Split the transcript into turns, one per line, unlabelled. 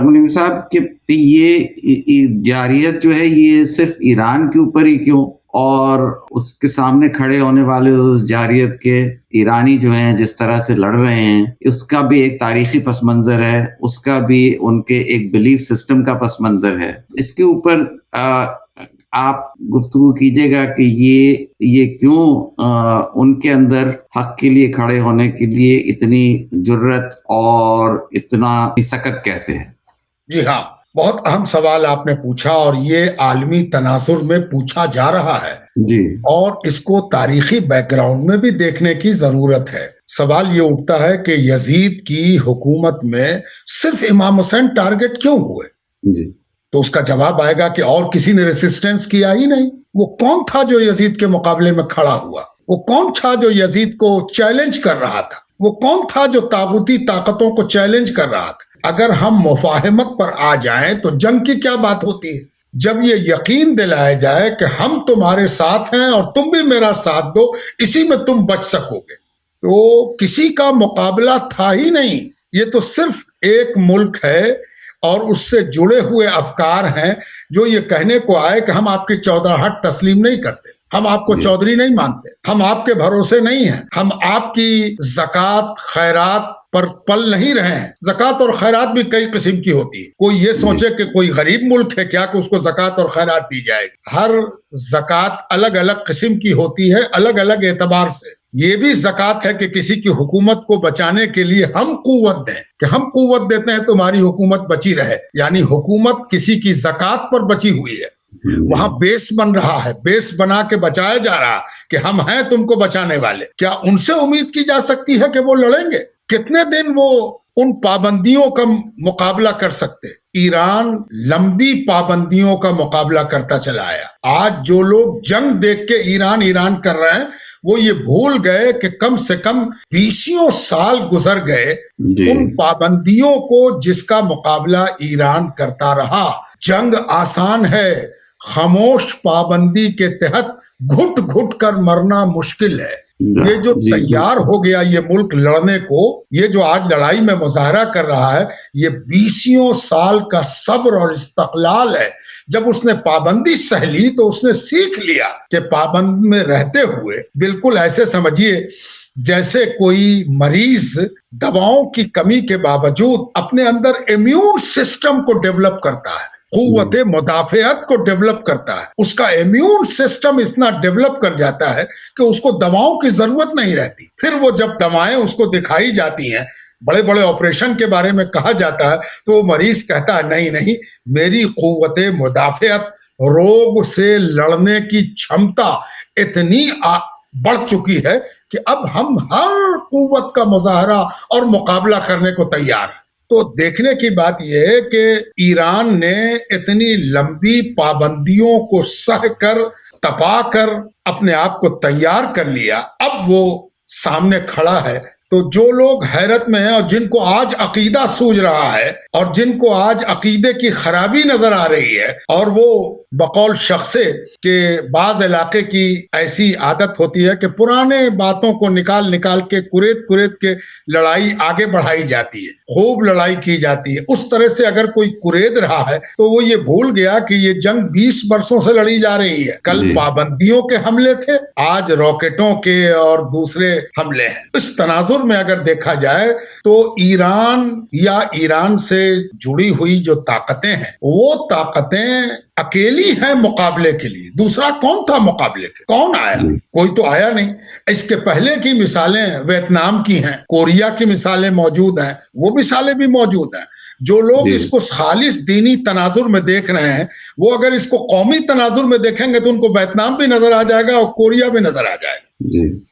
مولوی صاحب کہ یہ جارحیت جو ہے یہ صرف ایران کے اوپر ہی کیوں، اور اس کے سامنے کھڑے ہونے والے اس جارحیت کے ایرانی جو ہیں جس طرح سے لڑ رہے ہیں، اس کا بھی ایک تاریخی پس منظر ہے، اس کا بھی ان کے ایک بلیف سسٹم کا پس منظر ہے. اس کے اوپر آپ گفتگو کیجئے گا کہ یہ کیوں ان کے اندر حق کے لیے کھڑے ہونے کے لیے اتنی جرت اور اتنا سخت کیسے ہے؟
جی ہاں، بہت اہم سوال آپ نے پوچھا، اور یہ عالمی تناظر میں پوچھا جا رہا ہے
جی،
اور اس کو تاریخی بیک گراؤنڈ میں بھی دیکھنے کی ضرورت ہے. سوال یہ اٹھتا ہے کہ یزید کی حکومت میں صرف امام حسین ٹارگٹ کیوں ہوئے؟
جی،
تو اس کا جواب آئے گا کہ اور کسی نے ریسسٹنس کیا ہی نہیں. وہ کون تھا جو یزید کے مقابلے میں کھڑا ہوا؟ وہ کون تھا جو یزید کو چیلنج کر رہا تھا؟ وہ کون تھا جو طاغوتی طاقتوں کو چیلنج کر رہا تھا؟ اگر ہم مفاہمت پر آ جائیں تو جنگ کی کیا بات ہوتی ہے؟ جب یہ یقین دلایا جائے کہ ہم تمہارے ساتھ ہیں اور تم بھی میرا ساتھ دو، اسی میں تم بچ سکو گے، تو کسی کا مقابلہ تھا ہی نہیں. یہ تو صرف ایک ملک ہے اور اس سے جڑے ہوئے افکار ہیں جو یہ کہنے کو آئے کہ ہم آپ کی چودراہٹ تسلیم نہیں کرتے، ہم آپ کو چودھری نہیں مانتے، ہم آپ کے بھروسے نہیں ہیں، ہم آپ کی زکوٰۃ خیرات پر پل نہیں رہے ہیں. زکوٰۃ اور خیرات بھی کئی قسم کی ہوتی ہے. کوئی یہ سوچے کہ کوئی غریب ملک ہے کیا کہ اس کو زکوٰۃ اور خیرات دی جائے گی؟ ہر زکوٰۃ الگ الگ قسم کی ہوتی ہے، الگ الگ اعتبار سے. یہ بھی زکوٰۃ ہے کہ کسی کی حکومت کو بچانے کے لیے ہم قوت دیں، کہ ہم قوت دیتے ہیں تمہاری حکومت بچی رہے، یعنی حکومت کسی کی زکوٰۃ پر بچی ہوئی ہے. وہاں بیس بن رہا ہے، بیس بنا کے بچایا جا رہا کہ ہم ہیں تم کو بچانے والے. کیا ان سے امید کی جا سکتی ہے کہ وہ لڑیں گے؟ کتنے دن وہ ان پابندیوں کا مقابلہ کر سکتے؟ ایران لمبی پابندیوں کا مقابلہ کرتا چلا آیا. آج جو لوگ جنگ دیکھ کے ایران کر رہے ہیں وہ یہ بھول گئے کہ کم سے کم 20 سال گزر گئے ان پابندیوں کو جس کا مقابلہ ایران کرتا رہا. جنگ آسان ہے، خاموش پابندی کے تحت گھٹ گھٹ کر مرنا مشکل ہے. یہ جو تیار ہو گیا یہ ملک لڑنے کو، یہ جو آج لڑائی میں مظاہرہ کر رہا ہے، یہ 20 سال کا صبر اور استقلال ہے. جب اس نے پابندی سہ لی تو اس نے سیکھ لیا کہ پابند میں رہتے ہوئے، بالکل ایسے سمجھیے جیسے کوئی مریض دواؤں کی کمی کے باوجود اپنے اندر امیون سسٹم کو ڈیولپ کرتا ہے، قوت مدافعت کو ڈیولپ کرتا ہے. اس کا امیون سسٹم اتنا ڈیولپ کر جاتا ہے کہ اس کو دواؤں کی ضرورت نہیں رہتی. پھر وہ جب دوائیں اس کو دکھائی جاتی ہیں، بڑے بڑے آپریشن کے بارے میں کہا جاتا ہے، تو وہ مریض کہتا ہے نہیں، میری قوت مدافعت، روگ سے لڑنے کی چھمتا اتنی بڑھ چکی ہے کہ اب ہم ہر قوت کا مظاہرہ اور مقابلہ کرنے کو تیار ہیں. تو دیکھنے کی بات یہ ہے کہ ایران نے اتنی لمبی پابندیوں کو سہ کر، تپا کر اپنے آپ کو تیار کر لیا. اب وہ سامنے کھڑا ہے تو جو لوگ حیرت میں ہیں اور جن کو آج عقیدہ سوج رہا ہے اور جن کو آج عقیدے کی خرابی نظر آ رہی ہے، اور وہ بقول شخصے کہ بعض علاقے کی ایسی عادت ہوتی ہے کہ پرانے باتوں کو نکال کے کریت کے لڑائی آگے بڑھائی جاتی ہے، خوب لڑائی کی جاتی ہے. اس طرح سے اگر کوئی کرید رہا ہے تو وہ یہ بھول گیا کہ یہ جنگ 20 برسوں سے لڑی جا رہی ہے. کل پابندیوں کے حملے تھے، آج راکٹوں کے اور دوسرے حملے ہیں. اس تناظر میں اگر دیکھا جائے تو ایران یا ایران سے جڑی ہوئی جو طاقتیں ہیں، وہ طاقتیں اکیلی ہیں مقابلے کے لیے. دوسرا کون تھا مقابلے کے؟ کون آیا؟ کوئی تو آیا نہیں. اس کے پہلے کی مثالیں ویتنام کی ہیں، کوریا کی مثالیں موجود ہیں، وہ مثالیں بھی موجود ہیں. جو لوگ اس کو خالص دینی تناظر میں دیکھ رہے ہیں، وہ اگر اس کو قومی تناظر میں دیکھیں گے تو ان کو ویتنام بھی نظر آ جائے گا اور کوریا بھی نظر آ جائے گا.